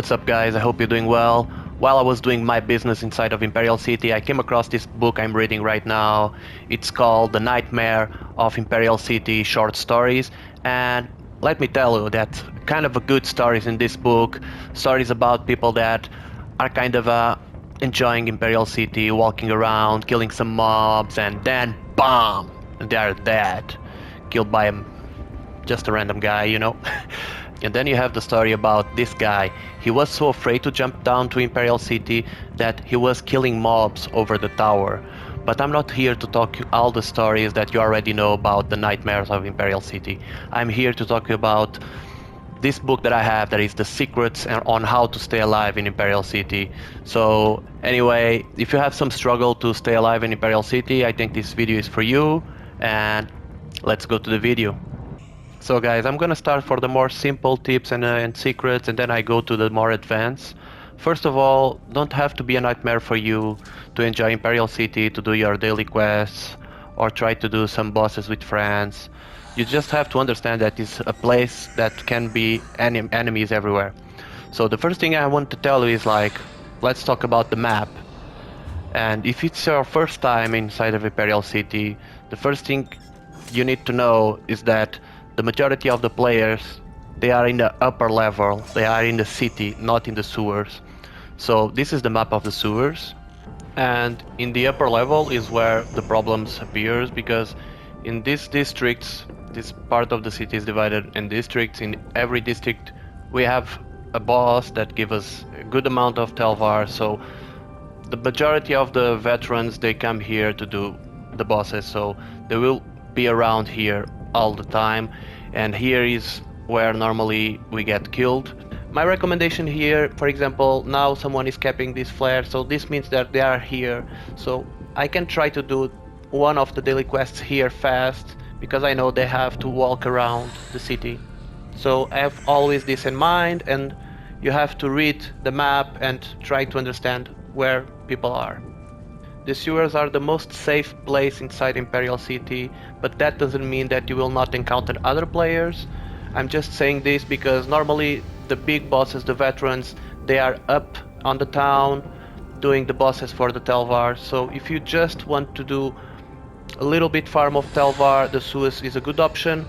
What's up, guys? I hope you're doing well. While I was doing my business inside of Imperial City, I came across this book I'm reading right now. It's called The Nightmare of Imperial City Short Stories, and let me tell you that kind of a good stories in this book, stories about people that are kind of enjoying Imperial City, walking around, killing some mobs, and then BAM! They are dead, killed by just a random guy, you know. And then you have the story about this guy. He was so afraid to jump down to Imperial City that he was killing mobs over the tower. But I'm not here to talk you all the stories that you already know about the nightmares of Imperial City. I'm here to talk about this book that I have, that is the secrets on how to stay alive in Imperial City. So anyway, if you have some struggle to stay alive in Imperial City, I think this video is for you, and let's go to the video. So guys, I'm gonna start for the more simple tips and secrets, and then I go to the more advanced. First of all, don't have to be a nightmare for you to enjoy Imperial City, to do your daily quests, or try to do some bosses with friends. You just have to understand that it's a place that can be enemies everywhere. So the first thing I want to tell you is let's talk about the map. And if it's your first time inside of Imperial City, the first thing you need to know is that the majority of the players, they are in the upper level, they are in the city, not in the sewers. So this is the map of the sewers, and in the upper level is where the problems appears, because in these districts, this part of the city is divided in districts. In every district we have a boss that gives us a good amount of Tel Var, so the majority of the veterans, they come here to do the bosses, so they will be around here all the time, and here is where normally we get killed. My recommendation here, for example, now someone is capping this flare, so this means that they are here, so I can try to do one of the daily quests here fast, because I know they have to walk around the city. So I have always this in mind, and you have to read the map and try to understand where people are. The sewers are the most safe place inside Imperial City, but that doesn't mean that you will not encounter other players. I'm just saying this because normally the big bosses, the veterans, they are up on the town doing the bosses for the Tel Var. So if you just want to do a little bit farm of Tel Var, the sewers is a good option.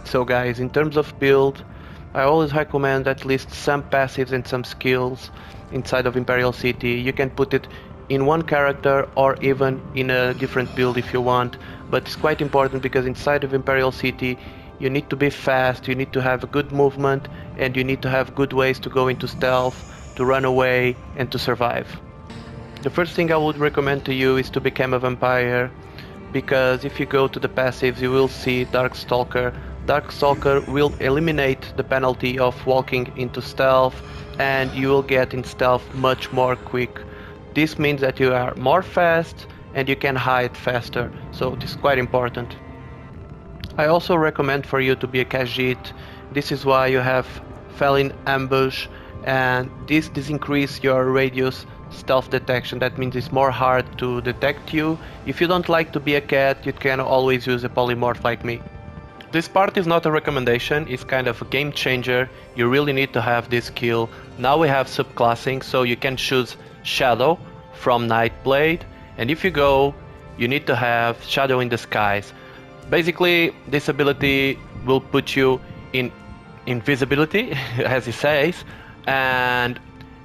So guys, in terms of build, I always recommend at least some passives and some skills inside of Imperial City. You can put it in one character or even in a different build if you want, but it's quite important because inside of Imperial City you need to be fast, you need to have a good movement, and you need to have good ways to go into stealth, to run away, and to survive. The first thing I would recommend to you is to become a vampire, because if you go to the passives you will see Darkstalker. Darkstalker will eliminate the penalty of walking into stealth, and you will get in stealth much more quick. This means that you are more fast and you can hide faster, so this is quite important. I also recommend for you to be a Khajiit. This is why you have fell in ambush, and this increase your radius stealth detection. That means it's more hard to detect you. If you don't like to be a cat, you can always use a polymorph like me. This part is not a recommendation, it's kind of a game changer. You really need to have this skill. Now we have subclassing, so you can choose Shadow from Nightblade, and if you go, you need to have Shadow in the Skies. Basically, this ability will put you in invisibility, as it says, and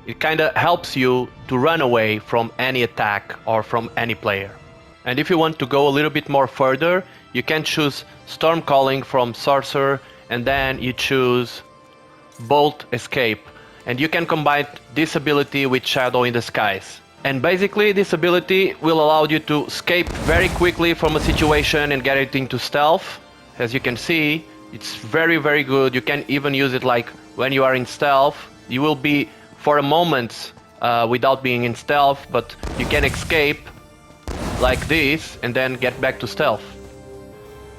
it kinda helps you to run away from any attack or from any player. And if you want to go a little bit more further, you can choose Stormcalling from Sorcerer, and then you choose Bolt Escape. And you can combine this ability with Shadow in the Skies. And basically this ability will allow you to escape very quickly from a situation and get it into stealth. As you can see, it's very good. You can even use it like when you are in stealth. You will be for a moment without being in stealth, but you can escape like this and then get back to stealth.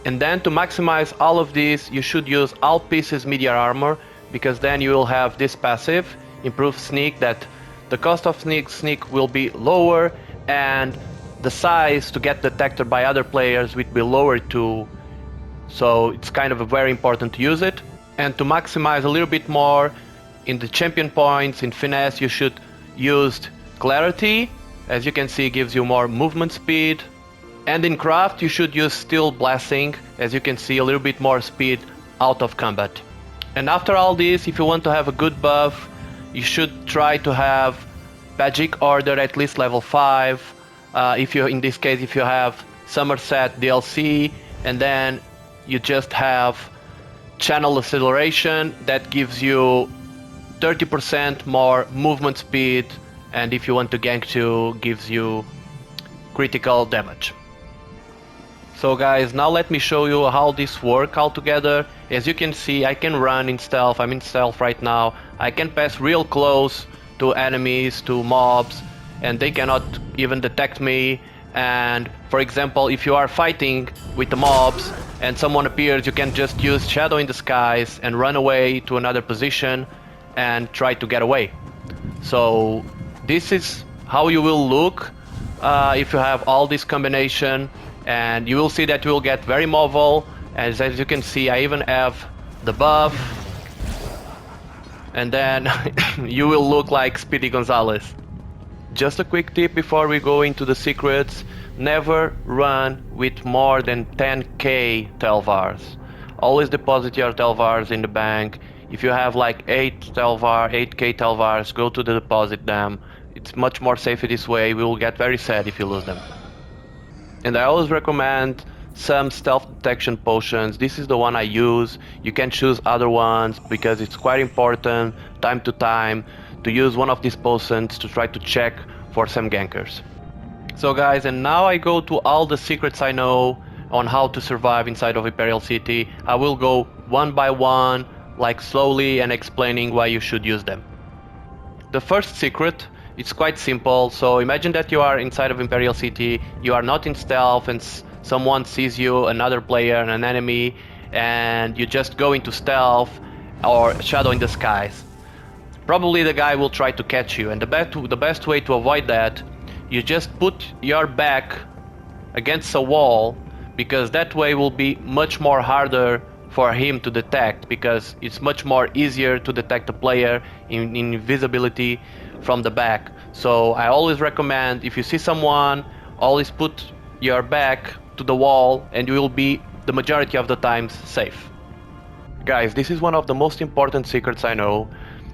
And then to maximize all of these, you should use all pieces media armor, because then you will have this passive, improved sneak, that the cost of sneak will be lower, and the size to get detected by other players will be lower too. So it's kind of very important to use it. And to maximize a little bit more, In the champion points, in finesse, you should use clarity. As you can see, it gives you more movement speed. And in craft, you should use steel blasting. As you can see, a little bit more speed out of combat. And after all this, if you want to have a good buff, you should try to have magic order at least level 5. If you, in this case, if you have Somerset DLC, and then you just have channel acceleration that gives you 30% more movement speed, and if you want to gank too, gives you critical damage. So guys, now let me show you how this works all together. As you can see, I can run in stealth. I'm in stealth right now. I can pass real close to enemies, to mobs, and they cannot even detect me. And for example, if you are fighting with the mobs and someone appears, you can just use Shadow in the Skies and run away to another position and try to get away. So this is how you will look if you have all this combination, and you will see that you will get very mobile. As you can see, I even have the buff, and then you will look like Speedy Gonzalez. Just a quick tip before we go into the secrets: never run with more than 10k Tel Vars. Always deposit your Tel Vars in the bank. If you have like 8k Tel Vars, go to the deposit them. It's much more safer this way. We will get very sad if you lose them. And I always recommend some stealth detection potions. This is the one I use. You can choose other ones because it's quite important time to time to use one of these potions to try to check for some gankers. So guys, and now I go to all the secrets I know on how to survive inside of Imperial City. I will go one by one, like slowly, and explaining why you should use them. The first secret, it's quite simple. So imagine that you are inside of Imperial City, you are not in stealth, and someone sees you, another player, an enemy, and you just go into stealth or Shadow in the Skies. Probably the guy will try to catch you, and the best way to avoid that, you just put your back against a wall, because that way will be much more harder for him to detect, because it's much more easier to detect a player in invisibility from the back. So I always recommend, if you see someone, always put your back to the wall and you will be the majority of the times safe. Guys, this is one of the most important secrets I know.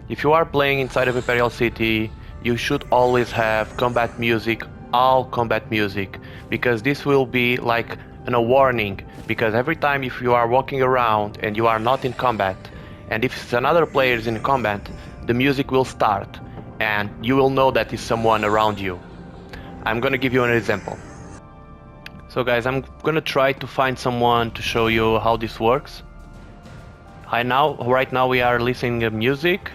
If you are playing inside of Imperial City, you should always have combat music, all combat music, because this will be like a warning, because every time if you are walking around and you are not in combat, and if another player is in combat, the music will start and you will know that is someone around you. I'm gonna give you an example. So guys, I'm gonna try to find someone to show you how this works. Right now we are listening to music,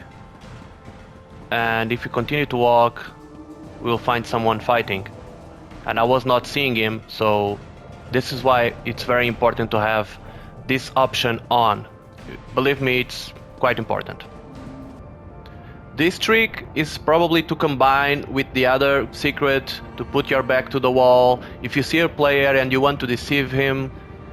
and if you continue to walk, we'll find someone fighting. And I was not seeing him, so this is why it's very important to have this option on. Believe me, it's quite important. This trick is probably to combine with the other secret, to put your back to the wall. If you see a player and you want to deceive him,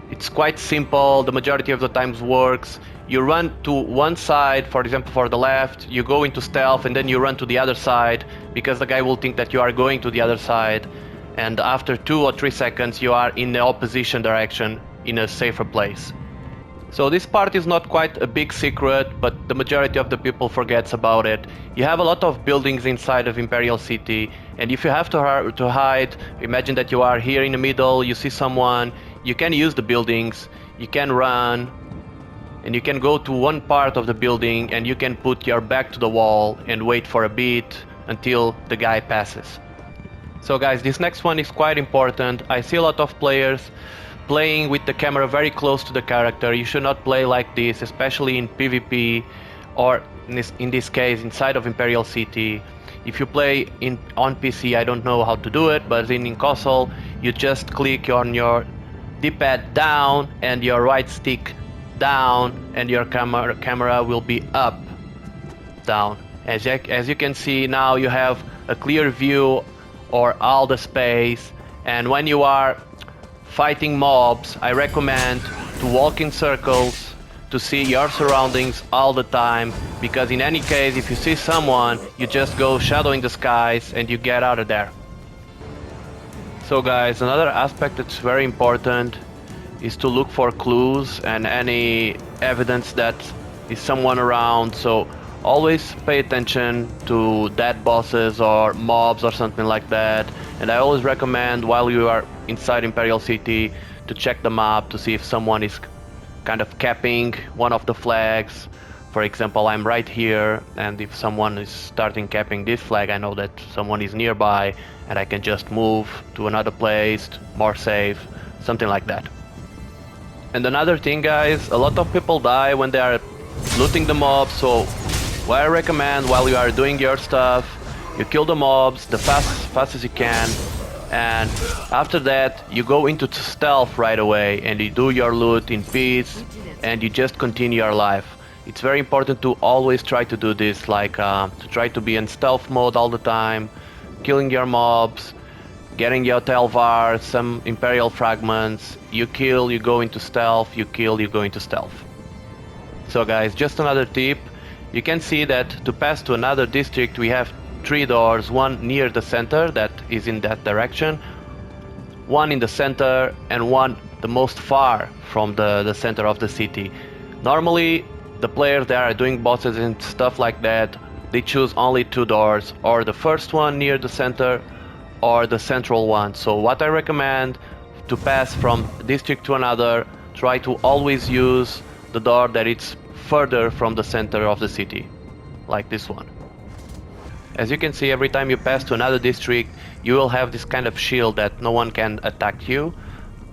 it's quite simple, the majority of the times works. You run to one side, for example for the left, you go into stealth and then you run to the other side, because the guy will think that you are going to the other side, and after 2 or 3 seconds you are in the opposition direction in a safer place. So this part is not quite a big secret, but the majority of the people forgets about it. You have a lot of buildings inside of Imperial City, and if you have to hide, imagine that you are here in the middle, you see someone, you can use the buildings, you can run, and you can go to one part of the building and you can put your back to the wall and wait for a bit until the guy passes. So guys, this next one is quite important. I see a lot of players playing with the camera very close to the character. You should not play like this, especially in PvP, or in this case inside of Imperial City. If you play on PC, I don't know how to do it, but in console you just click on your D-pad down and your right stick down, and your camera will be up, down. As you can see now, you have a clear view or all the space. And when you are fighting mobs, I recommend to walk in circles, to see your surroundings all the time, because in any case, if you see someone, you just go shadow in the skies and you get out of there. So guys, another aspect that's very important is to look for clues and any evidence that is someone around. So always pay attention to dead bosses or mobs or something like that. And I always recommend, while you are inside Imperial City, to check the map to see if someone is kind of capping one of the flags. For example, I'm right here, and if someone is starting capping this flag, I know that someone is nearby and I can just move to another place, more safe, something like that. And another thing, guys, a lot of people die when they are looting the mobs, so what I recommend, while you are doing your stuff, you kill the mobs the fast as you can, and after that you go into stealth right away and you do your loot in peace and you just continue your life. It's very important to always try to do this, like to try to be in stealth mode all the time, killing your mobs, getting your Tel Var, some Imperial fragments. You kill, you go into stealth, you kill, you go into stealth. So guys, just another tip. You can see that to pass to another district we have 3 doors, one near the center that is in that direction, one in the center, and one the most far from the center of the city. Normally the players that are doing bosses and stuff like that, they choose only 2 doors, or the first one near the center or the central one. So what I recommend, to pass from district to another, try to always use the door that is further from the center of the city, like this one. As you can see, every time you pass to another district, you will have this kind of shield that no one can attack you.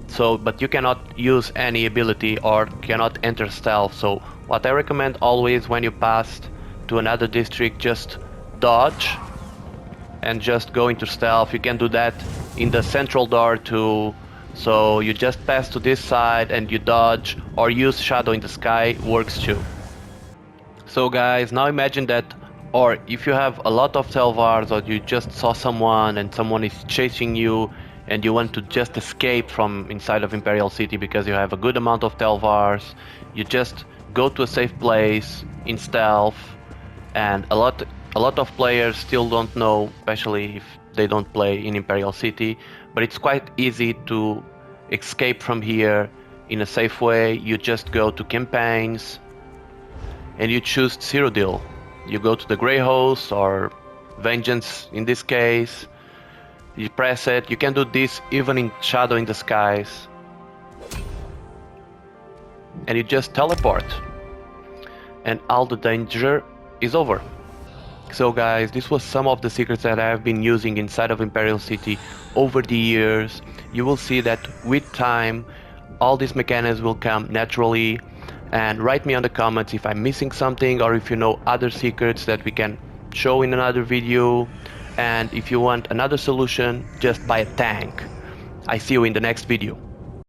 So, but you cannot use any ability or cannot enter stealth. So what I recommend always, when you pass to another district, just dodge and just go into stealth. You can do that in the central door too. So you just pass to this side and you dodge, or use shadow in the sky, works too. So guys, now imagine that, or if you have a lot of Tel Vars, or you just saw someone and someone is chasing you and you want to just escape from inside of Imperial City because you have a good amount of Tel Vars, you just go to a safe place in stealth. And a lot of players still don't know, especially if they don't play in Imperial City, but it's quite easy to escape from here in a safe way. You just go to campaigns and you choose Cyrodiil. You go to the Grey Host or Vengeance in this case. You press it. You can do this even in shadow in the skies. And you just teleport. And all the danger is over. So guys, this was some of the secrets that I have been using inside of Imperial City over the years. You will see that with time, all these mechanics will come naturally. And write me on the comments if I'm missing something, or if you know other secrets that we can show in another video. And if you want another solution, just buy a tank. I see you in the next video.